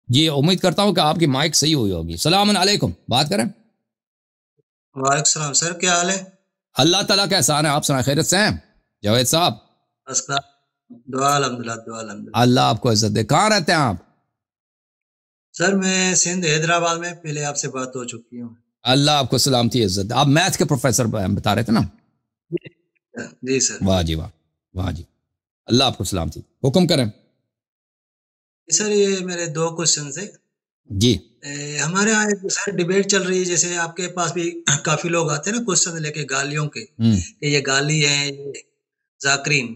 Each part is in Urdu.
جی امید کرتا ہوں کہ آپ کی مائک صحیح ہوئی ہوگی. السلام علیکم، بات کریں. وعلیکم السلام سر، کیا حال ہے؟ اللہ تعالیٰ کا احسان ہے، آپ سنائیں خیریت سے ہیں جاوید صاحب؟ دعا الحمدللہ، دعا الحمدللہ. اللہ آپ کو عزت دے. کہاں رہتے ہیں آپ؟ سر میں سندھ حیدرآباد میں، پہلے آپ سے بات ہو چکی ہوں. اللہ آپ کو سلامتی عزت دے. آپ میتھ کے پروفیسر بتا رہے تھے نا؟ جی سر. واہ جی واہ، واہ جی، اللہ آپ کو سلامتی. حکم کریں. سر یہ میرے 2 کوشچن ہے. جی ہمارے یہاں ایک سر ڈیبیٹ چل رہی ہے، جیسے آپ کے پاس بھی کافی لوگ آتے ہیں نا کوشچن لے کے گالیوں کے، کہ یہ گالی ہے، یہ ذاکرین.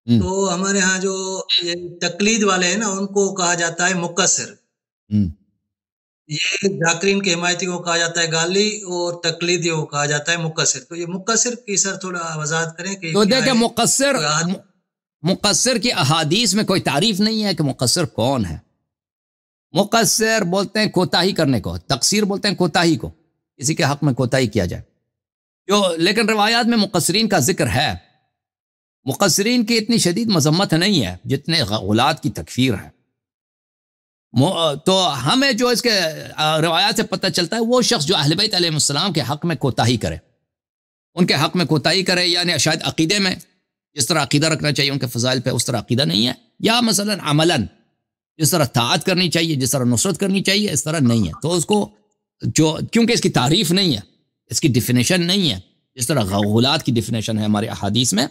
تو ہمارے ہاں جو یہ تقلید والے ہیں نا، ان کو کہا جاتا ہے مقصر. یہ ذاکرین کے حمایتی کو کہا جاتا ہے گالی، اور تقلیدیوں کو کہا جاتا ہے مقصر. تو یہ مقصر کی سر تھوڑا وضاحت کریں کہ تو دیکھیں، مقصر کی احادیث میں کوئی تعریف نہیں ہے کہ مقصر کون ہے. مقصر بولتے ہیں کوتاہی کرنے کو، تقصیر بولتے ہیں کوتاہی کو، کسی کے حق میں کوتاہی کیا جائے. لیکن روایات میں مقصرین کا ذکر ہے. مقصرین کی اتنی شدید مذمت نہیں ہے جتنے غلات کی تکفیر ہے. تو ہمیں جو اس کے روایات سے پتہ چلتا ہے، وہ شخص جو اہل بیت علیہ السلام کے حق میں کوتاہی کرے، ان کے حق میں کوتاہی کرے، یعنی شاید عقیدے میں جس طرح عقیدہ رکھنا چاہیے ان کے فضائل پہ اس طرح عقیدہ نہیں ہے، یا مثلا عملاً جس طرح طاعت کرنی چاہیے، جس طرح نصرت کرنی چاہیے، اس طرح نہیں ہے، تو اس کو کیونکہ اس کی تعریف نہیں ہے، اس کی ڈیفینیشن نہیں ہے، جس طرح غلات کی ڈیفینیشن ہے ہمارے احادیث میں،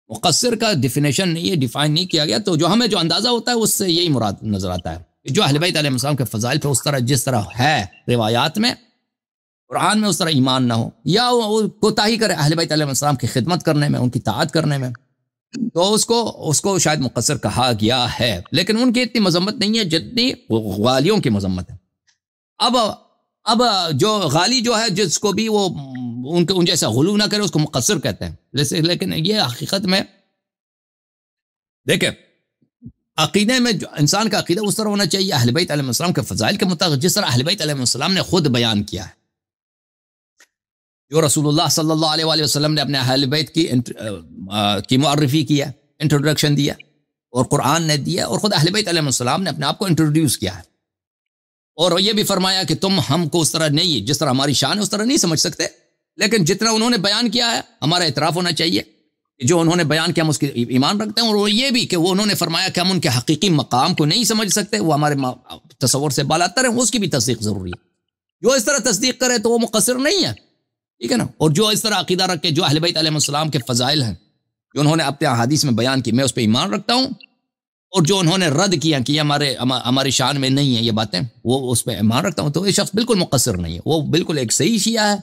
مقصر کا ڈیفینیشن نہیں ہے، ڈیفائن نہیں کیا گیا. تو جو ہمیں جو اندازہ ہوتا ہے اس سے یہی مراد نظر آتا ہے کہ جو اہل بیت علیہ السلام کے فضائل پہ اس طرح جس طرح ہے روایات میں، قرآن میں اس طرح ایمان نہ ہو، یا وہ کوتاہی کرے اہل بیت علیہ السلام کی خدمت کرنے میں، ان کی طاعت کرنے میں، تو اس کو شاید مقصر کہا گیا ہے. لیکن ان کی اتنی مذمت نہیں ہے جتنی غالیوں کی مذمت ہے. اب جو غالی جو ہے، جس کو بھی وہ ان جیسا غلو نہ کرے، اس کو مقصر کہتے ہیں. لیکن یہ حقیقت میں دیکھیں، عقیدے میں جو انسان کا عقیدہ اس طرح ہونا چاہیے اہل بیت علیہ السلام کے فضائل کے مطابق، جس طرح اہل بیت علیہ السلام نے خود بیان کیا ہے. جو رسول اللہ صلی اللہ علیہ وآلہ وسلم نے اپنے اہل بیت کی معرفی کیا، انٹروڈکشن دیا، اور قرآن نے دیا، اور خود اہل بیت علیہ السلام نے اپنے آپ کو انٹروڈیوس کیا ہے، اور یہ بھی فرمایا کہ تم ہم کو اس طرح نہیں، جس طرح ہماری شان ہے اس طرح نہیں سمجھ سکتے، لیکن جتنا انہوں نے بیان کیا ہے ہمارا اعتراف ہونا چاہیے کہ جو انہوں نے بیان کیا ہم اس کی ایمان رکھتے ہیں. اور یہ بھی کہ وہ انہوں نے فرمایا کہ ہم ان کے حقیقی مقام کو نہیں سمجھ سکتے، وہ ہمارے تصور سے بالاتر ہیں، اس کی بھی تصدیق ضروری ہے. جو اس طرح تصدیق کرے تو وہ مقصر نہیں ہے، ٹھیک ہے نا. اور جو اس طرح عقیدہ رکھ کے جو اہل بیت علیہ السلام کے فضائل ہیں جو انہوں نے اپنے احادیث میں بیان کی، میں اس پہ ایمان رکھتا ہوں، اور جو انہوں نے رد کیا کہ ہماری شان میں نہیں ہے یہ باتیں، وہ اس پہ ایمان رکھتا ہوں. تو یہ شخص بالکل مقصر نہیں ہے، وہ بالکل ایک صحیح شیعہ ہے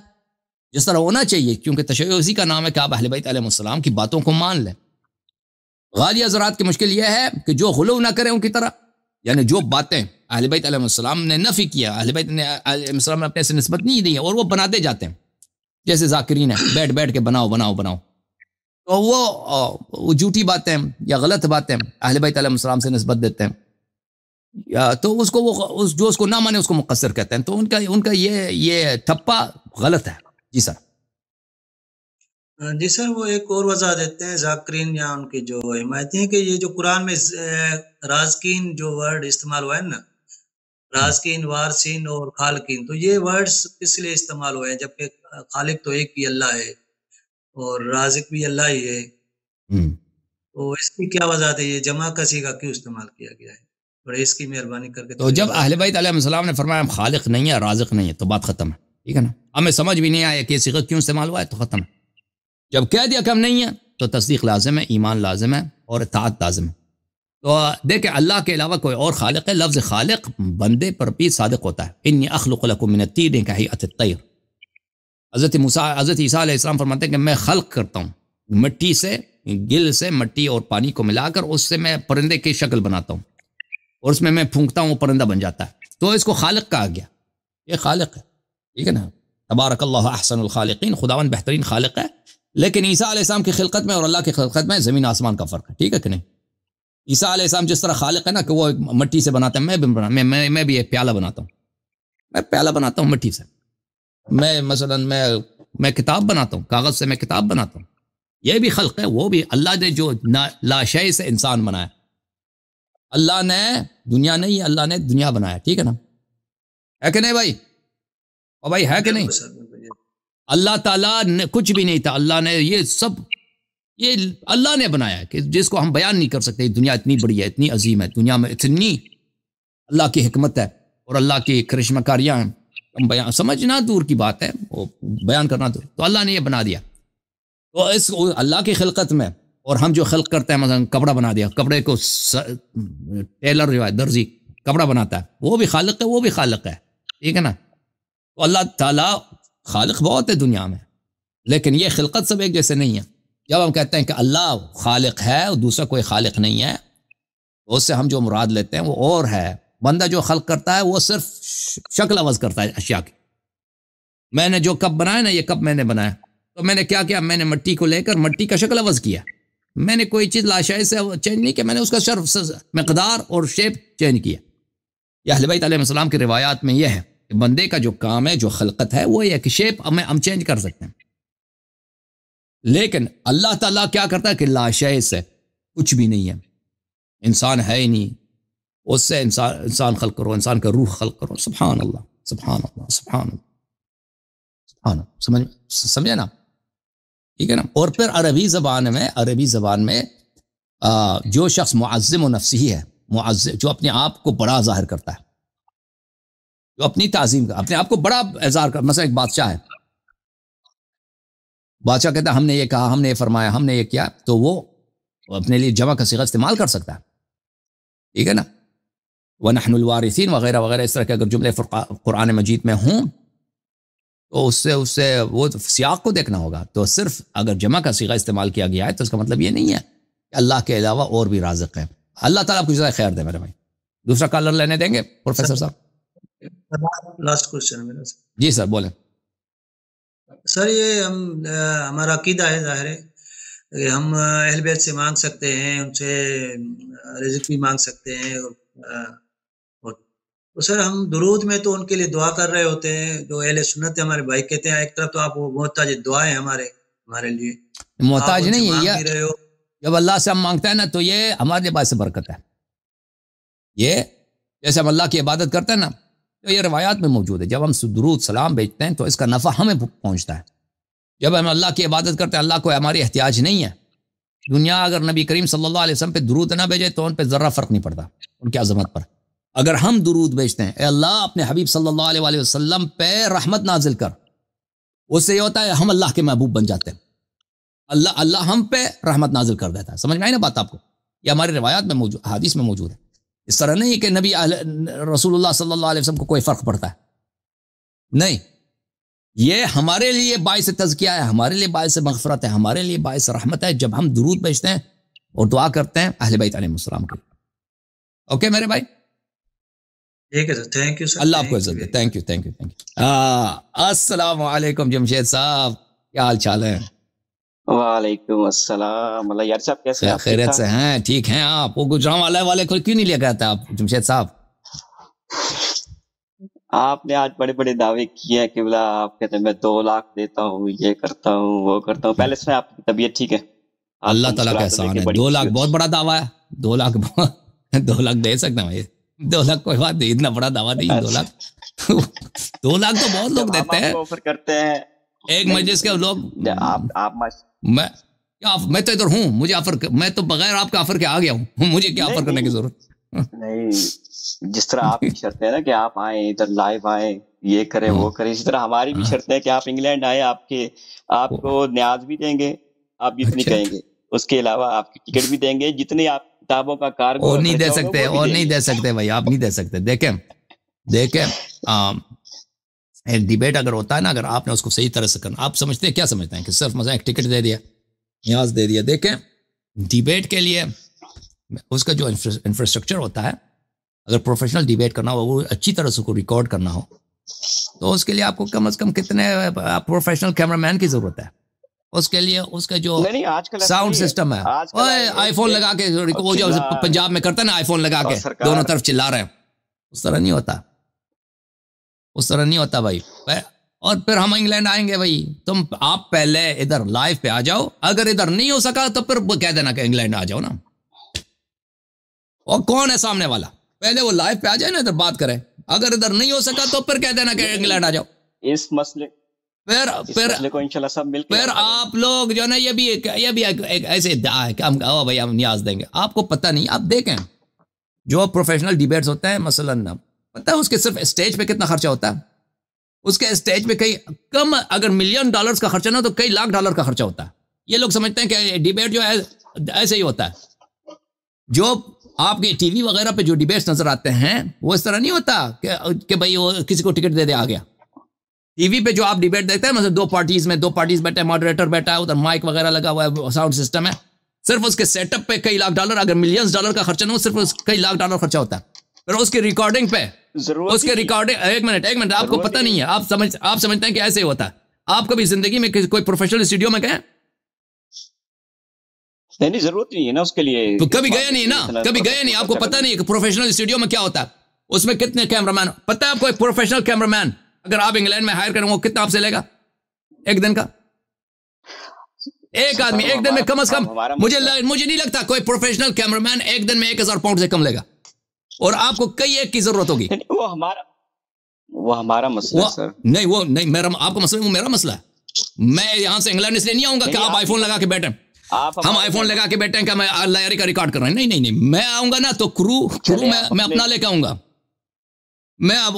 جس طرح ہونا چاہیے، کیونکہ تشیع اسی کا نام ہے کہ آپ اہل بیت علیہ السلام کی باتوں کو مان لیں. غالی حضرات کی مشکل یہ ہے کہ جو غلو نہ کریں ان کی طرح، یعنی جو باتیں اہل بیت علیہ السلام نے نفی کیا، اہل بیت علیہ السلام نے اپنے سے نسبت نہیں دی ہے، اور وہ بناتے جاتے ہیں، جیسے ذاکرین ہیں بیٹھ کے بناؤ، تو وہ جھوٹی باتیں یا غلط باتیں اہل بیت علیہ السلام سے نسبت دیتے ہیں، تو اس کو جو اس کو نہ مانے اس کو مقصر کہتے ہیں. تو ان کا یہ ٹھپا غلط ہے. جی سر. جی سر، وہ ایک اور وضاحت دیتے ہیں ذاکرین یا ان کی جو حمایتی ہیں، کہ یہ جو قرآن میں رازقین جو ورڈ استعمال ہوا ہے نا، رازقین، وارثین اور خالقین، تو یہ ورڈز کس لیے استعمال ہوئے ہیں جبکہ خالق تو ایک ہی اللہ ہے اور رازق بھی اللہ ہی ہے؟ تو اس کی کیا وجہ ہے، یہ جمع کسی کا کیوں استعمال کیا گیا ہے؟ اور اس کی مہربانی کر کے تو جب اہل بیت علیہ السلام نے فرمایا ہم خالق نہیں ہے، رازق نہیں ہے، تو بات ختم ہے، ٹھیک ہے نا. ہمیں سمجھ بھی نہیں آیا کہ یہ صیغہ کیوں استعمال ہوا ہے، تو ختم ہے. جب کہہ دیا کہ ہم نہیں ہیں تو تصدیق لازم ہے، ایمان لازم ہے، اور اطاعت لازم ہے. تو دیکھیں اللہ کے علاوہ کوئی اور خالق ہے. لفظ خالق بندے پر بھی صادق ہوتا ہے. انی اخلق لکم من الطین کہیئۃ الطیر. حضرت عیسیٰ علیہ السلام فرماتے ہیں کہ میں خلق کرتا ہوں مٹی سے، گل سے مٹی اور پانی کو ملا کر اس سے میں پرندے کی شکل بناتا ہوں، اور اس میں پھونکتا ہوں وہ پرندہ بن جاتا ہے. تو اس کو خالق کہا گیا، یہ خالق ہے، ٹھیک ہے نا. تبارک اللہ احسن الخالقین، خداوند بہترین خالق ہے. لیکن عیسیٰ علیہ السلام کی خلقت میں اور اللہ کی خلقت میں زمین آسمان کا فرق ہے، ٹھیک ہے کہ نہیں. عیسیٰ علیہ السلام جس طرح خالق ہے نا کہ وہ مٹی سے بناتا ہے، میں بھی ایک پیالہ بناتا ہوں، میں پیالہ بناتا ہوں مٹی سے. میں مثلا میں کتاب بناتا ہوں، کاغذ سے میں کتاب بناتا ہوں. یہ بھی خلق ہے، وہ بھی اللہ نے جو لا شے سے انسان بنایا. اللہ نے دنیا نہیں، اللہ نے دنیا بنایا، ٹھیک ہے نا، ہے کہ نہیں بھائی؟ اور بھائی ہے کہ نہیں؟ اللہ تعالیٰ نے کچھ بھی نہیں تھا، اللہ نے یہ سب، یہ اللہ نے بنایا کہ جس کو ہم بیان نہیں کر سکتے. دنیا اتنی بڑی ہے، اتنی عظیم ہے، دنیا میں اتنی اللہ کی حکمت ہے اور اللہ کی کرشمہ کاریاں ہیں، ہم بیان سمجھنا دور کی بات ہے، وہ بیان کرنا دور. تو اللہ نے یہ بنا دیا. تو اس اللہ کی خلقت میں، اور ہم جو خلق کرتے ہیں، مثلا کپڑا بنا دیا، کپڑے کو ٹیلر جو ہے درزی کپڑا بناتا ہے، وہ بھی خالق ہے، وہ بھی خالق ہے، ٹھیک ہے نا. تو اللہ تعالیٰ خالق بہت ہے دنیا میں، لیکن یہ خلقت سب ایک جیسے نہیں ہے. جب ہم کہتے ہیں کہ اللہ خالق ہے اور دوسرا کوئی خالق نہیں ہے، تو اس سے ہم جو مراد لیتے ہیں وہ اور ہے. بندہ جو خلق کرتا ہے وہ صرف شکل عوض کرتا ہے اشیاء کی. میں نے جو کپ بنایا نا، یہ کپ میں نے بنایا، تو میں نے کیا کیا؟ میں نے مٹی کو لے کر مٹی کا شکل عوض کیا. میں نے کوئی چیز لاشائی سے چینج نہیں کیا، میں نے اس کا صرف مقدار اور شیپ چینج کیا. یہ اہل بیت علیہ السلام کی روایات میں یہ ہے کہ بندے کا جو کام ہے، جو خلقت ہے، وہ یہ کہ شیپ ہم چینج کر سکتے ہیں. لیکن اللہ تعالیٰ کیا کرتا ہے کہ لاشے سے کچھ بھی نہیں ہے، انسان ہے ہی نہیں، اس سے انسان خلق کرو، انسان کا روح خلق کرو. سبحان اللہ، سبحان اللہ، سبحان اللہ، سبحان اللہ. سمجھے نا؟ ٹھیک ہے نا. اور پھر عربی زبان میں جو شخص معظم و نفسی ہے، معظم جو اپنے آپ کو بڑا ظاہر کرتا ہے، جو اپنی تعظیم کا اپنے آپ کو بڑا اظہار کرتا، مثلا ایک بادشاہ ہے، بادشاہ کہتا ہے ہم نے یہ کہا، ہم نے یہ فرمایا، ہم نے یہ کیا، تو وہ اپنے لیے جمع کا صیغہ استعمال کر سکتا ہے، ٹھیک ہے نا. وَنَحْنُ الْوَارِثِينَ وغیرہ وغیرہ، اس طرح کے اگر جملے قرآن مجید میں ہوں تو اس سے وہ سیاق کو دیکھنا ہوگا. تو صرف اگر جمع کا صیغہ استعمال کیا گیا ہے تو اس کا مطلب یہ نہیں ہے کہ اللہ کے علاوہ اور بھی رازق ہیں. اللہ تعالیٰ آپ کو جزائے خیر دے میرے بھائی. دوسرا کالر لینے دیں گے پروفیسر صاحب؟ لاسٹ کوشچن میرا. جی سر بولیں. سر یہ ہمارا عقیدہ ہے، ظاہر ہے کہ ہم اہل بیت سے مانگ سکتے ہیں، ان سے رزق بھی مانگ سکتے ہیں، اور تو سر ہم درود میں تو ان کے لیے دعا کر رہے ہوتے ہیں. جو اہل سنت ہے ہمارے بھائی کہتے ہیں ایک طرف تو آپ وہ محتاج دعا ہے ہمارے لیے، محتاج نہیں ہے یہ. جب اللہ سے ہم مانگتے ہیں نا تو یہ ہمارے لیے باعث برکت ہے. یہ جیسے ہم اللہ کی عبادت کرتے ہیں نا، تو یہ روایات میں موجود ہے. جب ہم درود سلام بھیجتے ہیں تو اس کا نفع ہمیں پہنچتا ہے. جب ہم اللہ کی عبادت کرتے ہیں، اللہ کو ہماری احتیاج نہیں ہے. دنیا اگر نبی کریم صلی اللہ علیہ وسلم پہ درود نہ بھیجے تو ان پہ ذرہ فرق نہیں پڑتا ان کی عظمت پر. اگر ہم درود بھیجتے ہیں، اے اللہ اپنے حبیب صلی اللہ علیہ وآلہ وسلم پہ رحمت نازل کر، اس سے یہ ہوتا ہے ہم اللہ کے محبوب بن جاتے ہیں. اللہ ہم پہ رحمت نازل کر دیتا ہے. سمجھ میں آئی نا بات آپ کو؟ یہ ہماری روایات میں موجود، حدیث میں موجود ہے. اس طرح نہیں کہ نبی رسول اللہ صلی اللہ علیہ وسلم کو کوئی فرق پڑتا ہے، نہیں. یہ ہمارے لیے باعث تزکیہ ہے، ہمارے لیے باعث مغفرت ہے، ہمارے لیے باعث رحمت ہے جب ہم درود بھیجتے ہیں اور دعا کرتے ہیں اہل بیت علیہ السلام کے. اوکے میرے بھائی، ٹھیک ہے سر، تھینک یو سر. اللہ آپ کو عزت دے. Thank you thank you thank you. السلام علیکم جمشید صاحب، کیا حال چال ہے؟ وعلیکم السلام. اللہ یار صاحب کیسے ہیں؟ خیریت سے ہیں؟ ٹھیک ہیں آپ؟ وہ گجرام والے کو کیوں نہیں لے گئے تھے آپ جمشید صاحب؟ آپ نے آج بڑے بڑے دعوے کیے ہیں کہ بلا آپ کہتے ہیں میں 2 لاکھ دیتا ہوں، یہ کرتا ہوں، وہ کرتا ہوں. پہلے سے آپ کی طبیعت ٹھیک ہے؟ اللہ تعالیٰ کا احسان ہے. 2 لاکھ بہت بڑا دعویٰ ہے. 2 لاکھ دے سکتے ہیں. 2 لاکھ کوئی بات نہیں، اتنا بڑا دعویٰ نہیں. 2 لاکھ 2 لاکھ تو بہت لوگ دیتے ہیں. آفر کرتے ہیں ایک مجلس کے لوگ. میں تو ادھر ہوں، مجھے آفر، میں تو بغیر آپ کا آفر کے آ گیا ہوں، مجھے کیا آفر کرنے کی ضرورت نہیں. جس طرح آپ کی شرط ہے نا کہ آپ آئیں ادھر لائیو آئیں، یہ کریں وہ کریں، اسی طرح ہماری بھی شرط ہے کہ آپ انگلینڈ آئے، آپ کو نیاز بھی دیں گے، آپ جتنی کہیں گے، اس کے علاوہ آپ کی ٹکٹ بھی دیں گے، جتنی آپ کتابوں کا کارگو نہیں دے سکتے، اور نہیں دے سکتے بھائی، آپ نہیں دے سکتے. دیکھیں ایک ڈیبیٹ اگر ہوتا ہے نا، اگر آپ نے اس کو صحیح طرح سے کرنا، آپ سمجھتے ہیں کیا سمجھتے ہیں کہ صرف مثلا ایک ٹکٹ دے دیا، نیاز دے دیا. دیکھیں ڈیبیٹ کے لیے اس کا جو انفراسٹرکچر ہوتا ہے، اگر پروفیشنل ڈیبیٹ کرنا ہو، وہ اچھی طرح سے کو ریکارڈ کرنا ہو، تو اس کے لیے آپ کو کم از کم کتنے پروفیشنل کیمرہ مین کی ضرورت ہے. اس کے لیے اس کا جو ساؤنڈ سسٹم ہے، آئی فون لگا کے، وہ جو پنجاب میں کرتا ہے نا، آئی فون لگا کے دونوں طرف چلا رہے ہیں، اس طرح نہیں ہوتا، اس طرح نہیں ہوتا بھائی. اور پھر ہم انگلینڈ آئیں گے بھائی، آپ پہلے ادھر لائیو پہ آ جاؤ، اگر ادھر نہیں ہو سکا تو پھر کہہ دینا کہ انگلینڈ آ جاؤ نا. اور کون ہے سامنے والا؟ پہلے وہ لائیو پہ آ جائے نا، ادھر بات کرے. اگر ادھر نہیں ہو سکا تو پھر کہہ دینا کہ انگلینڈ آ جاؤ. اس مسئلے کو انشاءاللہ سب مل کے پھر آپ لوگ جو ہے نا، یہ بھی ایک ایسے ادعا ہے کہ ہم بھائی ہم نیاز دیں گے. آپ کو پتہ نہیں. آپ دیکھیں جو پروفیشنل ڈیبیٹس ہوتے ہیں مثلاً، پتہ ہے اس کے صرف اسٹیج پہ کتنا خرچہ ہوتا ہے؟ اس کے اسٹیج پہ کئی کم، اگر $1,000,000 کا خرچہ نہ تو کئی $1,00,000 کا خرچہ ہوتا ہے. یہ لوگ سمجھتے ہیں کہ ڈیبیٹ جو ہے ایسے ہی ہوتا ہے. جو آپ کے ٹی وی وغیرہ پہ جو ڈیبیٹس نظر آتے ہیں وہ اس طرح نہیں ہوتا کہ بھائی وہ کسی کو ٹکٹ دے دے آ گیا. ٹی وی پہ جو آپ ڈیبیٹ دیکھتے ہیں مثلا 2 پارٹیز بیٹھے ہیں، ماڈریٹر بیٹھا ہے، ادھر مائک وغیرہ لگا ہوا ہے، ساؤنڈ سسٹم ہے. صرف اس کے سیٹ اپ پہ کئی $1,00,000، اگر $1,000,000 کا خرچہ نہ ہو، صرف اس کئی $1,00,000 خرچہ ہوتا ہے. پھر اس کی ریکارڈنگ پہ اس کے ریکارڈنگ ایک منٹ آپ کو پتہ نہیں ہے. آپ سمجھتے ہیں کہ ایسے ہی ہوتا ہے. آپ کبھی زندگی میں کوئی پروفیشنل اسٹوڈیو میں گئے؟ نہیں، ضرورت نہیں ہے نا اس کے لیے. تو کبھی گئے نہیں نا، کبھی گئے نہیں. آپ کو پتہ نہیں کہ پروفیشنل اسٹوڈیو میں کیا ہوتا ہے، اس میں کتنے کیمرہ مین. پتہ ہے آپ کو ایک پروفیشنل کیمرہ مین اگر آپ انگلینڈ میں ہائر کریں وہ کتنا آپ سے لے گا ایک دن کا؟ ایک آدمی ایک دن میں کم از کم مجھے نہیں لگتا کوئی پروفیشنل کیمرہ مین ایک دن میں $1,000 سے کم لے گا. اور آپ کو کئی ایک کی ضرورت ہوگی. وہ ہمارا مسئلہ ہے سر. نہیں میرا آپ کا مسئلہ، وہ میرا مسئلہ ہے. میں یہاں سے انگلینڈ اس لیے نہیں آؤں گا کہ آپ آئی فون لگا کے بیٹھیں. ہم آئی فون لگا کے بیٹھے ہیں کہ میں لائری کا ریکارڈ کر رہا ہوں. نہیں میں آؤں گا نا تو کرو میں اپنا لے کے آؤں گا. میں آپ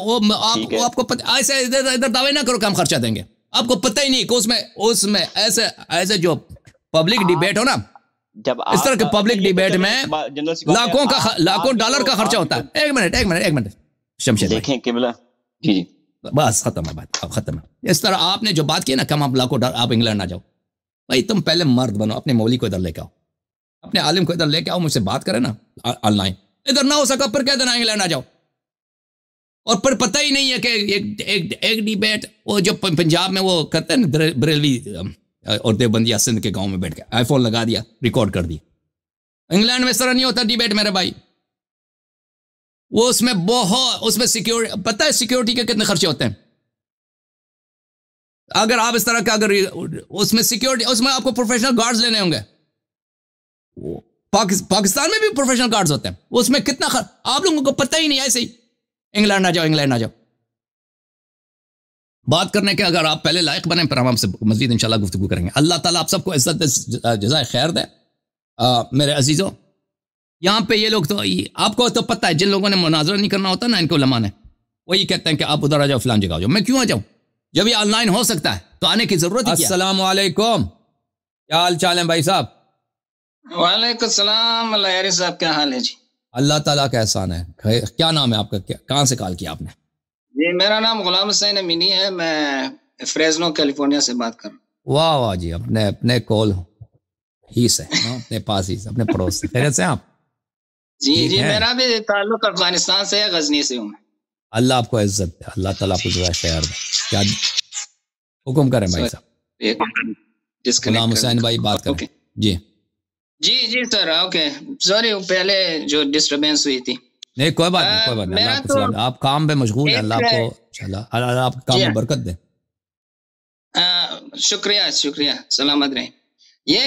کو ایسے ادھر دعوے نہ کرو کہ ہم خرچہ دیں گے. آپ کو پتہ ہی نہیں کہ اس میں ایسے جو پبلک ڈیبیٹ ہو نا، اس طرح کے پبلک ڈیبیٹ میں لاکھوں $1,00,000 کا خرچہ ہوتا ہے. ایک منٹ شمشید دیکھیں قبلہ جی بس ختم ہے بات، اب ختم ہے. اس طرح آپ نے جو بات کی نا کم آپ لاکھوں $1,00,000 آپ انگلینڈ نہ جاؤ. بھائی تم پہلے مرد بنو، اپنے مولوی کو ادھر لے کے آؤ، اپنے عالم کو ادھر لے کے آؤ، مجھ سے بات کرے نا آن لائن. ادھر نہ ہو سکا پھر کہہ دینا انگلینڈ آ جاؤ. اور پھر پتہ ہی نہیں ہے کہ ایک ڈیبیٹ وہ جو پنجاب میں وہ کرتے ہیں بریلوی اور دیوبندیا سندھ کے گاؤں میں بیٹھ کے آئی فون لگا دیا، ریکارڈ کر دیا. انگلینڈ میں اس طرح نہیں ہوتا ڈیبیٹ میرے بھائی. وہ اس میں سیکیورٹی، پتہ ہے سیکیورٹی کے کتنے خرچے ہوتے ہیں. اگر آپ اس طرح کا اگر اس میں سیکیورٹی، اس میں آپ کو پروفیشنل گارڈز لینے ہوں گے. پاکستان میں بھی پروفیشنل گارڈز ہوتے ہیں. اس میں کتنا آپ لوگوں کو پتہ ہی نہیں. ایسے ہی انگلینڈ نہ جاؤ. بات کرنے کے اگر آپ پہلے لائق بنیں پھر ہم سے مزید انشاءاللہ گفتگو کریں گے. اللہ تعالیٰ آپ سب کو عزت جزائے خیر دے. میرے عزیزوں، یہاں پہ یہ لوگ تو آپ کو تو پتہ ہے جن لوگوں نے مناظرہ نہیں کرنا ہوتا نا، ان کو علماء نے وہ یہ کہتے ہیں کہ آپ ادھر آ جاؤ، فلان جگہ آ جاؤ. میں کیوں آ جاؤں جب یہ آن لائن ہو سکتا ہے؟ تو آنے کی ضرورت ہے. السلام علیکم، کیا حال چال ہے بھائی صاحب؟ وعلیکم السلام. اللہ یاری صاحب کیا حال ہے جی؟ اللہ تعالیٰ کا احسان ہے. کیا نام ہے آپ کا؟ کہاں سے کال کیا آپ نے؟ جی میرا نام غلام حسین امینی ہے، میں فریزنو کیلیفورنیا سے بات کر رہا ہوں. واہ جی، اپنے کول ہی سے، اپنے پاس ہی سے، اپنے پڑوس سے. خیریت سے آپ؟ جی میرا بھی تعلق افغانستان سے ہے، غزنی سے ہوں. اللہ آپ کو عزت دے، اللہ تعالیٰ آپ کو جزائے خیر دے. کیا حکم کریں بھائی صاحب؟ غلام حسین بھائی بات کریں. جی سر. اوکے سوری پہلے جو ڈسٹربینس ہوئی تھی. نہیں کوئی بات نہیں. اللہ آپ کام پہ مشغول ہیں، اللہ آپ کو اللہ آپ کام میں برکت دے. شکریہ سلامت رہیں. یہ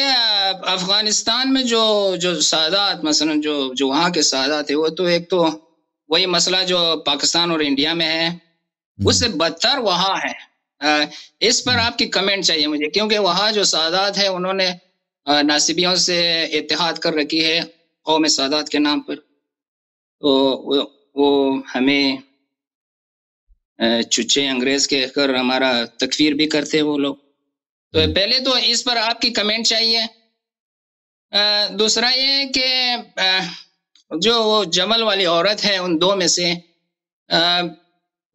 افغانستان میں جو سادات مثلا جو وہاں کے سادات ہیں، وہ تو ایک تو وہی مسئلہ جو پاکستان اور انڈیا میں ہے، اس سے بدتر وہاں ہے. اس پر آپ کی کمنٹ چاہیے مجھے، کیونکہ وہاں جو سادات ہیں انہوں نے ناصبیوں سے اتحاد کر رکھی ہے قوم سادات کے نام پر. تو وہ ہمیں چچے انگریز کے کر ہمارا تکفیر بھی کرتے وہ لوگ. تو پہلے تو اس پر آپ کی کمنٹ چاہیے. دوسرا یہ کہ جو وہ جمل والی عورت ہے ان دو میں سے،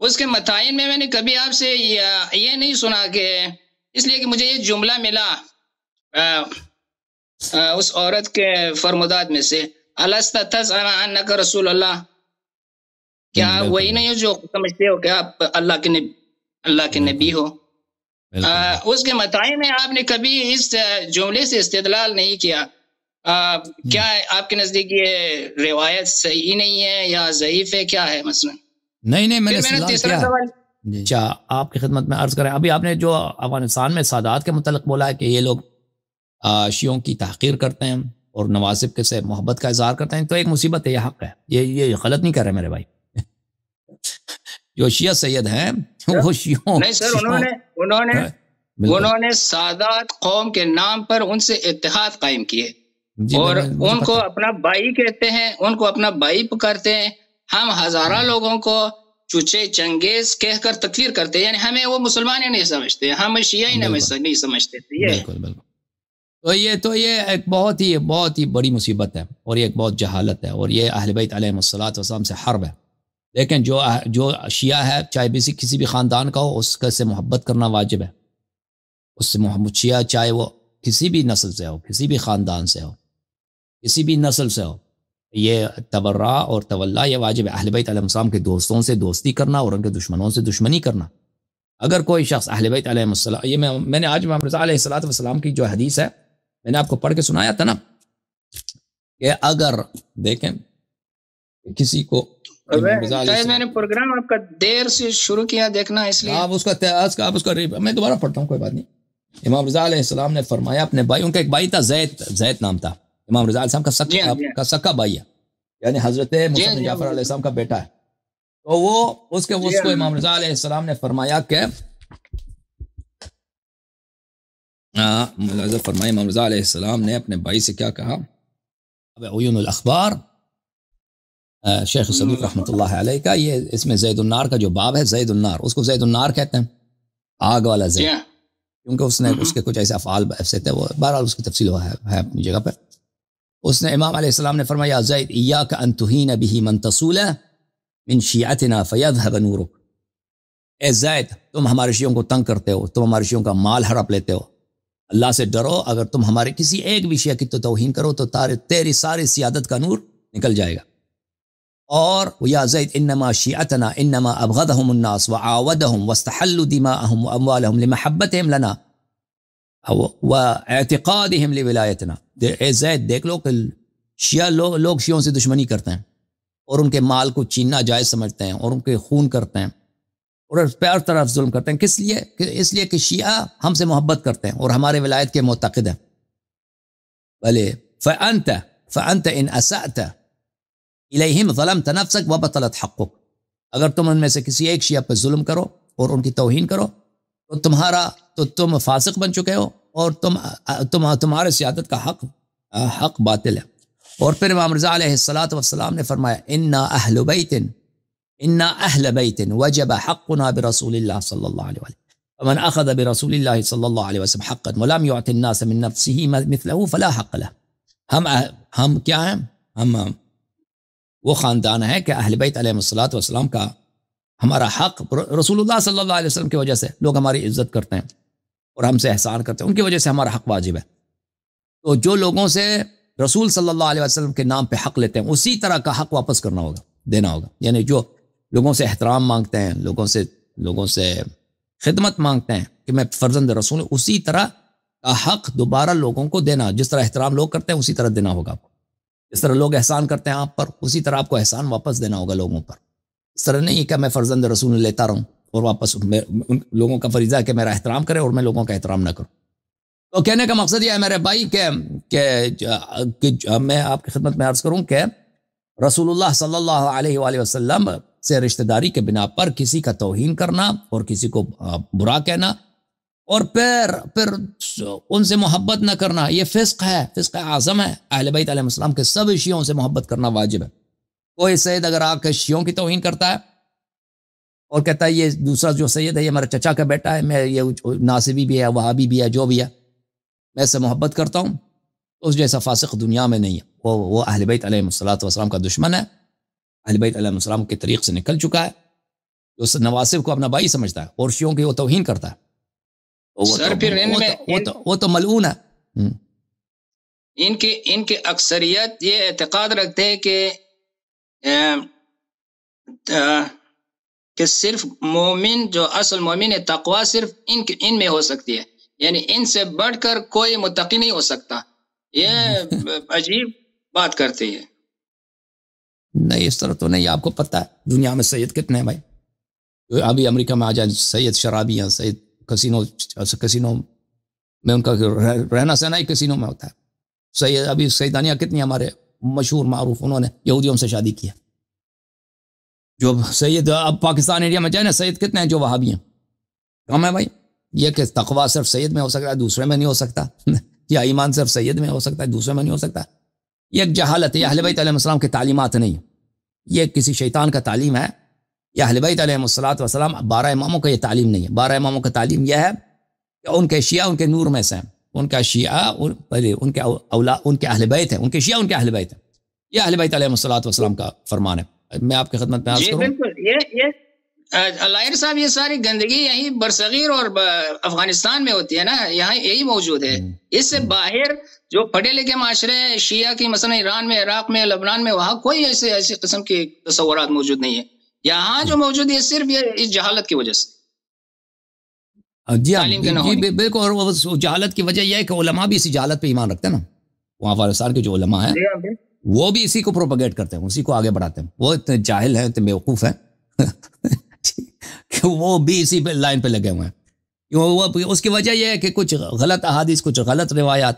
اس کے متائن میں نے کبھی آپ سے یہ نہیں سنا کہ، اس لیے کہ مجھے یہ جملہ ملا اس عورت کے فرمودات میں سے، الست تزعم انک رسول اللہ، کیا وہی نہیں جو سمجھتے ہو کہ آپ اللہ کے نبی ہو؟ اس کے متائن میں آپ نے کبھی اس جملے سے استدلال نہیں کیا. کیا آپ کے نزدیک یہ روایت صحیح نہیں ہے یا ضعیف ہے، کیا ہے مثلا؟ نہیں میں نے تیسرا سوال اچھا آپ کی خدمت میں عرض کریں. ابھی آپ نے جو افغانستان میں سادات کے متعلق بولا ہے کہ یہ لوگ شیعوں کی تحقیر کرتے ہیں، اور نواسب کے سے محبت کا اظہار کرتے ہیں تو ایک مصیبت ہے، یہ حق ہے، یہ غلط نہیں کر رہے میرے بھائی۔ جو شیعہ سید ہیں وہ شیعوں نہیں سر، انہوں نے سادات قوم کے نام پر ان سے اتحاد قائم کیے، اور ان کو اپنا بھائی کہتے ہیں، ان کو اپنا بھائی پکارتے ہیں۔ ہم ہزارہ لوگوں کو چوچے چنگیز کہہ کر تکفیر کرتے ہیں، یعنی ہمیں وہ مسلمان ہی نہیں سمجھتے، ہم شیعہ ہی نہیں سمجھتے۔ بالکل تو یہ ایک بہت ہی بڑی مصیبت ہے، اور یہ ایک بہت جہالت ہے، اور یہ اہل بیت علیہ الصلوۃ والسلام سے حرب ہے۔ لیکن جو شیعہ ہے، چاہے کسی بھی خاندان کا ہو، اس کا سے محبت کرنا واجب ہے، اس سے محبت، شیعہ چاہے وہ کسی بھی نسل سے ہو، کسی بھی خاندان سے ہو، کسی بھی نسل سے ہو، یہ تبرع اور تولا یہ واجب ہے۔ اہل بیت علیہ السلام کے دوستوں سے دوستی کرنا اور ان کے دشمنوں سے دشمنی کرنا۔ اگر کوئی شخص اہل بیت علیہ السلام، یہ میں نے آج امام رضا علیہ الصلوۃ والسلام کی جو حدیث ہے میں نے آپ کو پڑھ کے سنایا تھا نا، کہ اگر دیکھیں کسی کو میں نے پروگرام آپ کا دیر سے شروع کیا دیکھنا، اس لیے آپ اس کا میں دوبارہ پڑھتا ہوں، کوئی بات نہیں۔ امام رضا علیہ السلام نے فرمایا اپنے بھائی، ان کا ایک بھائی تھا زید نام تھا، امام رضا علیہ السلام کا سکا بھائی ہے، یعنی حضرت موسیٰ بن جعفر علیہ السلام کا بیٹا ہے۔ تو وہ اس کو امام رضا علیہ السلام نے فرمایا کہ فرمایا امام رضا علیہ السلام نے اپنے بھائی سے کیا کہا؟ اب عیون الاخبار شیخ صدوق رحمۃ اللہ علیہ کا، یہ اس میں زید النار کا جو باب ہے، زید النار، اس کو زید النار کہتے ہیں، آگ والا زید، کیونکہ اس کے کچھ ایسے افعال ایسے تھے، وہ بہرحال اس کی تفصیل ہے اپنی جگہ پہ۔ اس نے امام علیہ السلام نے فرمایا زید ایاک ان تہین به من تصول من شیعتنا فیذهب نورک، اے زید تم ہمارے شیعوں کو تنگ کرتے ہو، تم ہمارے شیعوں کا مال ہڑپ لیتے ہو، اللہ سے ڈرو، اگر تم ہمارے کسی ایک بھی شیعہ کی تو توہین کرو تو تیری ساری سیادت کا نور نکل جائے گا۔ اور یا زید انما شیعتنا انما ابغضهم الناس وعاودهم واستحلوا دماءهم واموالهم لمحبتهم لنا واعتقادهم لولایتنا۔ اے زید دیکھ لو کہ لوگ شیعوں سے دشمنی کرتے ہیں اور ان کے مال کو چھیننا جائز سمجھتے ہیں اور ان کے خون کرتے ہیں اور ہر طرف ظلم کرتے ہیں، کس لیے؟ اس لیے کہ شیعہ ہم سے محبت کرتے ہیں اور ہمارے ولایت کے معتقد ہیں۔ بلے فانت ان اسأت الیہم ظلمت نفسک وبطلت حقک، اگر تم ان میں سے کسی ایک شیعہ پہ ظلم کرو اور ان کی توہین کرو تو تم فاسق بن چکے ہو اور تمہارے سیادت کا حق باطل ہے۔ اور پھر امام رضا علیہ الصلوۃ والسلام نے فرمایا انا اہل بیت وجب حقنا برسول اللہ صلی اللہ علیہ وسلم فمن اخذ برسول اللہ صلی اللہ علیہ وسلم حقا ولم يعط الناس من نفسه مثله فلا حق له۔ ہم کیا ہیں؟ ہم وہ خاندان ہے کہ اہل بیت علیہ الصلوۃ والسلام کا ہمارا حق رسول اللہ صلی اللہ علیہ وسلم کی وجہ سے لوگ ہماری عزت کرتے ہیں اور ہم سے احسان کرتے ہیں، ان کی وجہ سے ہمارا حق واجب ہے۔ تو جو لوگوں سے رسول صلی اللہ علیہ وسلم کے نام پہ حق لیتے ہیں اسی طرح کا حق واپس کرنا ہوگا، دینا ہوگا، یعنی جو لوگوں سے احترام مانگتے ہیں، لوگوں سے خدمت مانگتے ہیں کہ میں فرزند رسول، اسی طرح کا حق دوبارہ لوگوں کو دینا، جس طرح احترام لوگ کرتے ہیں اسی طرح دینا ہوگا آپ کو، جس طرح لوگ احسان کرتے ہیں آپ پر اسی طرح آپ کو احسان واپس دینا ہوگا لوگوں پر۔ اس طرح نہیں کہ میں فرزند رسول لیتا رہوں اور واپس لوگوں کا فریضہ ہے کہ میرا احترام کرے اور میں لوگوں کا احترام نہ کروں۔ تو کہنے کا مقصد یہ ہے میرے بھائی کہ میں آپ کی خدمت میں عرض کروں کہ رسول اللہ صلی اللہ علیہ وآلہ وسلم سے رشتہ داری کے بنا پر کسی کا توہین کرنا اور کسی کو برا کہنا اور پھر ان سے محبت نہ کرنا، یہ فسق ہے، فسق اعظم ہے۔ اہل بیت علیہ السلام کے سب شیعوں سے محبت کرنا واجب ہے۔ کوئی سید اگر آ کے شیعوں کی توہین کرتا ہے اور کہتا ہے یہ دوسرا جو سید ہے یہ ہمارے چچا کا بیٹا ہے، میں یہ ناصبی بھی ہے، وہابی بھی ہے، جو بھی ہے، میں اس سے محبت کرتا ہوں، اس جیسا فاسق دنیا میں نہیں ہے۔ وہ اہل بیت علیہ الصلوۃ والسلام کا دشمن ہے، اہل بیت علیہ السلام کے طریق سے نکل چکا ہے، جو نواسب کو اپنا بھائی سمجھتا ہے اور شیعوں کی وہ توہین کرتا ہے، وہ تو ملعون ہے۔ ان کی اکثریت یہ اعتقاد رکھتے ہیں کہ صرف مومن جو اصل مومن ہے، تقوی صرف ان میں ہو سکتی ہے، یعنی ان سے بڑھ کر کوئی متقی نہیں ہو سکتا۔ یہ عجیب بات کرتے ہیں۔ نہیں اس طرح تو نہیں، آپ کو پتہ ہے دنیا میں سید کتنے ہیں بھائی؟ ابھی امریکہ میں آ جائیں، سید شرابی ہیں، سید کسینو میں ان کا رہنا سہنا ہی کسینو میں ہوتا ہے۔ سید ابھی سیدانیہ کتنی ہمارے مشہور معروف، انہوں نے یہودیوں سے شادی کی ہے. جو سید اب پاکستان انڈیا میں جائے نا، سید کتنے ہیں جو وہابی ہیں؟ کم ہے بھائی. یہ کہ تقویٰ صرف سید میں ہو سکتا ہے، دوسرے میں نہیں ہو سکتا، یا ایمان صرف سید میں ہو سکتا ہے، دوسرے میں نہیں ہو سکتا. یہ ایک جہالت ہے. یہ اہل بیت علیہ السلام کی تعلیمات نہیں، یہ کسی شیطان کا تعلیم ہے. یہ اہل بیت علیہ السلام 12 اماموں کا یہ تعلیم نہیں ہے. 12 اماموں کا تعلیم یہ ہے کہ ان کے شیعہ ان کے نور میں سے ہیں، ان کا شیعہ ان کے اولاد ان کے اہل بیت ہیں، ان کے شیعہ ان کے اہل بیت ہیں. یہ اہل بیت علیہ السلام کا فرمان ہے. میں آپ کی خدمت میں عرض کروں. بالکل. یہ علائر صاحب، یہ ساری گندگی یہیں برصغیر اور افغانستان میں ہوتی ہے نا، یہاں یہی موجود ہے. اس سے باہر جو پڑھے لکھے معاشرے شیعہ کی، مثلا ایران میں، عراق میں، لبنان میں، وہاں کوئی ایسی قسم کے تصورات موجود نہیں ہے. یہاں جو موجود ہے صرف یہ اس جہالت کی وجہ سے. جی بالکل. اور وہ جہالت کی وجہ یہ ہے کہ علماء بھی اسی جہالت پہ ایمان رکھتے ہیں نا. وہاں افغانستان کے جو علماء ہیں وہ بھی اسی کو پروپیگیٹ کرتے ہیں، اسی کو آگے بڑھاتے ہیں. وہ اتنے جاہل ہیں، اتنے بیوقوف ہیں کہ وہ بھی اسی پہ لائن پہ لگے ہوئے ہیں. اس کی وجہ یہ ہے کہ کچھ غلط احادیث، کچھ غلط روایات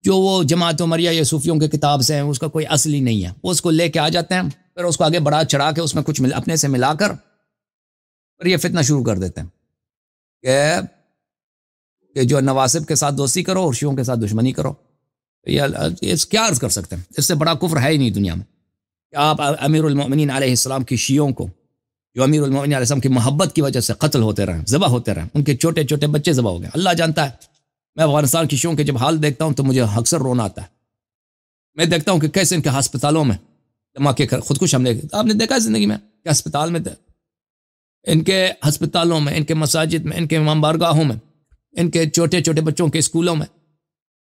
جو وہ جماعت عمریہ یا صوفیوں کے کتاب سے ہیں، اس کا کوئی اصلی نہیں ہے. وہ اس کو لے کے آ جاتے ہیں، پھر اس کو آگے بڑھا چڑھا کے اس میں کچھ اپنے سے ملا کر پھر یہ فتنہ شروع کر دیتے ہیں کہ جو نواسب کے ساتھ دوستی کرو اور شیعوں کے ساتھ دشمنی کرو. یہ کیا عرض کر سکتے ہیں؟ اس سے بڑا کفر ہے ہی نہیں دنیا میں کہ آپ امیر المؤمنین علیہ السلام کی شیعوں کو، جو امیر المؤمنین علیہ السلام کی محبت کی وجہ سے قتل ہوتے رہے، ذبح ہوتے رہے، ان کے چھوٹے چھوٹے بچے ذبح ہو گئے. اللہ جانتا ہے، میں افغانستان کی شیعوں کے جب حال دیکھتا ہوں تو مجھے اکثر رونا آتا ہے. میں دیکھتا ہوں کہ کیسے ان کے ہسپتالوں میں دھماکے خودکش حملے. آپ نے دیکھا زندگی میں کہ ہسپتال میں، ان کے ہسپتالوں میں، ان کے مساجد میں، ان کے امام بارگاہوں میں، ان کے چھوٹے چھوٹے بچوں کے اسکولوں میں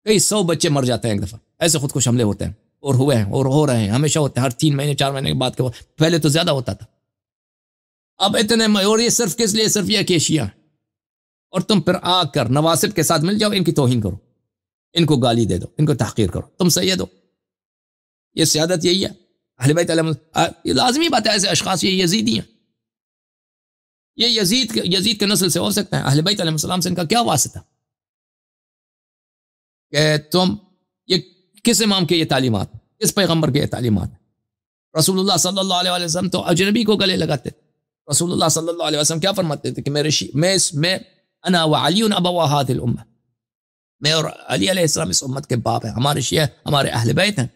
کئی 100 بچے مر جاتے ہیں ایک دفعہ. ایسے خودکش حملے ہوتے ہیں اور ہوئے ہیں اور ہو رہے ہیں، ہمیشہ ہوتے ہیں، ہر 3 مہینے 4 مہینے کے بعد. پہلے تو زیادہ ہوتا تھا، اب اتنے. اور یہ صرف کس لیے؟ صرف یہ کہ شیعہ. اور تم پھر آ کر نواسب کے ساتھ مل جاؤ، ان کی توہین کرو، ان کو گالی دے دو، ان کو تحقیر کرو. تم سید ہو. یہ سیادت یہی ہے. اہل بیت علیہ، یہ لازمی بات ہے. ایسے اشخاص یہ یزیدی ہیں، یہ یزید کے نسل سے ہو سکتے ہیں. اہل بیت علیہ السلام سے ان کا کیا واسطہ کہ تم یہ کس امام کے یہ تعلیمات، کس پیغمبر کے یہ تعلیمات؟ رسول اللہ صلی اللہ علیہ وسلم تو اجنبی کو گلے لگاتے. رسول اللہ صلی اللہ علیہ وسلم کیا فرماتے تھے کہ میں انا وعلی ابوا هذه الامه، میں اور علی علیہ السلام اس امت کے باپ ہیں. ہمارے شیعہ ہمارے اہل بیت ہیں،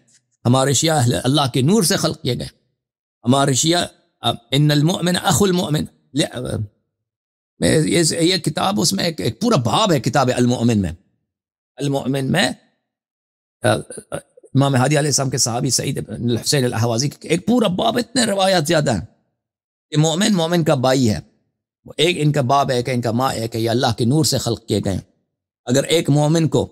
ہمارے شیعہ اہل اللہ کے نور سے خلق کیے گئے. ہمارے شیعہ ان المؤمن اخو المؤمن. یہ کتاب، اس میں ایک پورا باب ہے کتاب المؤمن میں. المؤمن میں امام ہادی علیہ السلام کے صحابی سعید بن الحسین الاہوازی ایک پورا باب، اتنے روایات زیادہ ہیں کہ مومن کا بھائی ہے. ایک ان کا باپ ہے، کہ ان کا ماں ہے، کہ یہ اللہ کے نور سے خلق کیے گئے ہیں. اگر ایک مومن کو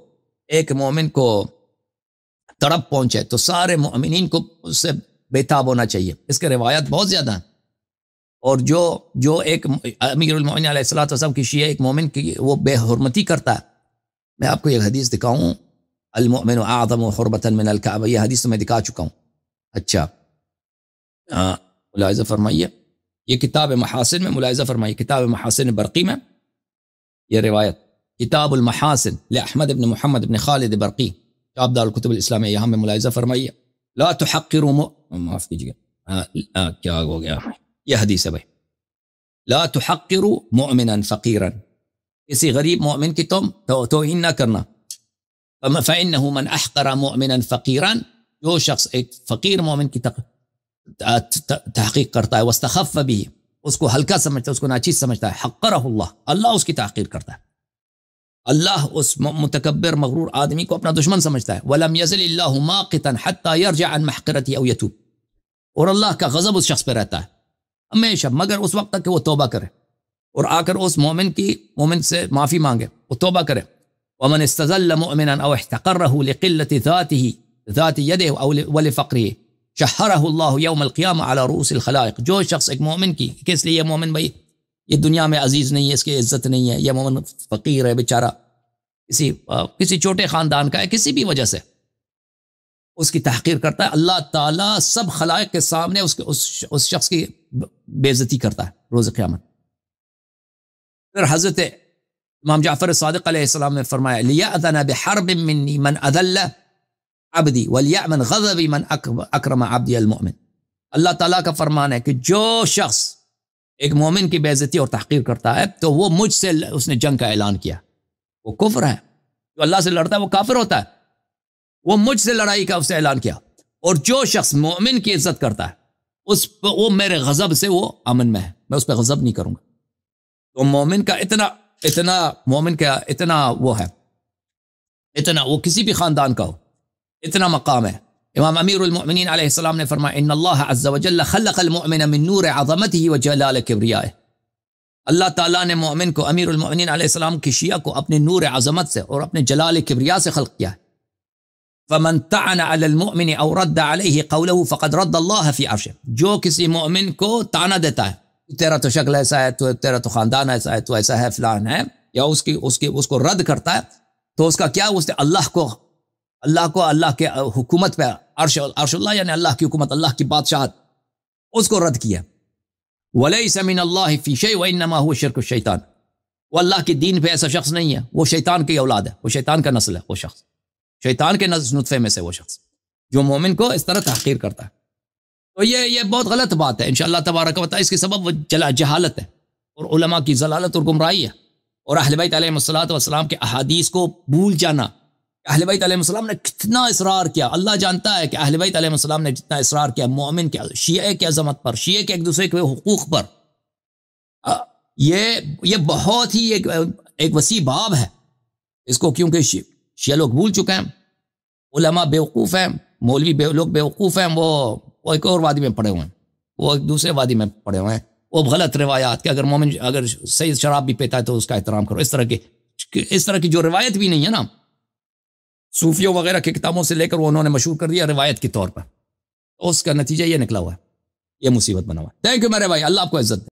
تڑپ پہنچے تو سارے مومنین کو اس سے بےتاب ہونا چاہیے. اس کے روایات بہت زیادہ ہیں. اور جو ایک امیر المؤمنین علیہ الصلوۃ والسلام کی شیعہ ایک مومن کی وہ بے حرمتی کرتا ہے. میں آپ کو ایک حدیث دکھاؤں، المؤمن اعظم حرمۃ من الکعبہ. یہ حدیث تو میں دکھا چکا ہوں. اچھا ملاحظہ فرمائیے، یہ کتاب محاسن میں ملاحظہ فرمائیے، کتاب محاسن برقی میں یہ روایت، کتاب المحاسن لأحمد بن محمد بن خالد برقی، کتاب دار الکتب الاسلامیہ، یہاں میں ملاحظہ فرمائیے. لا تحقروا معاف کیجیے کیا ہو گیا، یہ حدیث ہے بھائی. لا تحقروا مؤمنا فقیرا، کسی غریب مومن کی تم توہین نہ کرنا. فإنه من احقر مؤمنا فقیرا، جو شخص ایک فقیر مومن کی تحقیق کرتا ہے، واستخف به، اس کو ہلکا سمجھتا ہے، اس کو ناچیز سمجھتا ہے، حقرہ اللہ اس کی تحقیر کرتا ہے. اللہ اس متکبر مغرور آدمی کو اپنا دشمن سمجھتا ہے. ولم يزل الله ماقتا حتى يرجع عن محقرته او يتوب، اور اللہ کا غضب اس شخص پہ رہتا ہے ہمیشہ مگر اس وقت تک کہ وہ توبہ کرے اور آ کر اس مومن سے معافی مانگے، وہ توبہ کرے. ومن استذل مؤمنا او احتقره لقلة ذات يده او ولفقره شہرہ اللہ یوم القیامہ علی رؤوس الخلائق. جو شخص ایک مومن کی، کس لیے یہ مومن بھائی یہ دنیا میں عزیز نہیں ہے، اس کی عزت نہیں ہے، یہ مومن فقیر ہے بیچارہ، کسی چھوٹے خاندان کا ہے، کسی بھی وجہ سے اس کی تحقیر کرتا ہے. اللہ تعالیٰ سب خلائق کے سامنے اس شخص کی بے عزتی کرتا ہے روز قیامت. پھر حضرت امام جعفر صادق علیہ السلام نے فرمایا، لیأذن بحرب منی من اذل عبدی ولیأمن غضبی من اکرم عبدی المؤمن. اللہ تعالیٰ کا فرمان ہے کہ جو شخص ایک مومن کی بے عزتی اور تحقیر کرتا ہے تو وہ مجھ سے اس نے جنگ کا اعلان کیا. وہ کفر ہے. جو اللہ سے لڑتا ہے وہ کافر ہوتا ہے. وہ مجھ سے لڑائی کا اس سے اعلان کیا. اور جو شخص مومن کی عزت کرتا ہے وہ میرے غضب سے وہ امن میں ہے. میں اس پہ غضب نہیں کروں گا. تو مومن کا اتنا وہ ہے, اتنا وہ کسی بھی خاندان کا ہو, اتنا مقام ہے. امام امیر المؤمنین علیہ السلام نے فرمایا ان اللہ عز وجل خلق المؤمن من نور عظمته وجلال کبریائه. اللہ تعالیٰ نے مومن کو, امیر المؤمنین علیہ السلام کی شیعہ کو اپنے نور عظمت سے اور اپنے جلال کبریا سے خلق کیا ہے. فمن طعن على المؤمن او رد عليه قوله فقد رد الله في عرشه. جو کسی مومن کو طعنہ دیتا ہے تیرا تو شکل ایسا ہے, تو تیرا تو خاندان ایسا ہے, تو ایسا ہے فلان ہے, یا اس کو رد کرتا ہے, تو اس کا کیا, اس نے اللہ کو اللہ کے حکومت پہ, عرش اللہ یعنی اللہ کی حکومت, اللہ کی بادشاہت, اس کو رد کیا. وَلَيْسَ مِنَ اللَّهِ فِي شَيْءٍ وَإِنَّمَا هُوَ شِرْكُ الشَّيْطَانِ. وہ اللہ کی دین پہ ایسا شخص نہیں ہے, وہ شیطان کی اولاد ہے, وہ شیطان کا نسل ہے. وہ شخص شیطان کے نطفے میں سے وہ شخص جو مومن کو اس طرح تحقیر کرتا ہے. تو یہ بہت غلط بات ہے. انشاءاللہ تبارک و تعالی اس کے سبب جہالت ہے اور علماء کی ضلالت اور گمراہی ہے, اور اہل بیت علیہ السلام کے احادیث کو بھول جانا. اہل بیت علیہ السلام نے کتنا اصرار کیا, اللہ جانتا ہے کہ اہل بیت علیہ السلام نے جتنا اصرار کیا مومن کے, شیعہ کی عظمت پر, شیعہ کے ایک دوسرے کے حقوق پر. یہ بہت ہی ایک وسیع باب ہے اس کو, کیونکہ شیعہ لوگ بھول چکے ہیں, علماء بیوقوف ہیں, مولوی لوگ بیوقوف ہیں, وہ ایک اور وادی میں پڑے ہوئے ہیں, وہ ایک دوسرے وادی میں پڑے ہوئے ہیں. وہ غلط روایات کہ اگر مومن اگر صحیح شراب بھی پیتا ہے تو اس کا احترام کرو, اس طرح کی جو روایت بھی نہیں ہے نا, صوفیوں وغیرہ کی کتابوں سے لے کر وہ انہوں نے مشہور کر دیا روایت کے طور پر, تو اس کا نتیجہ یہ نکلا ہوا ہے, یہ مصیبت بنا ہوا ہے. تھینک یو میرے بھائی, اللہ آپ کو عزت دے.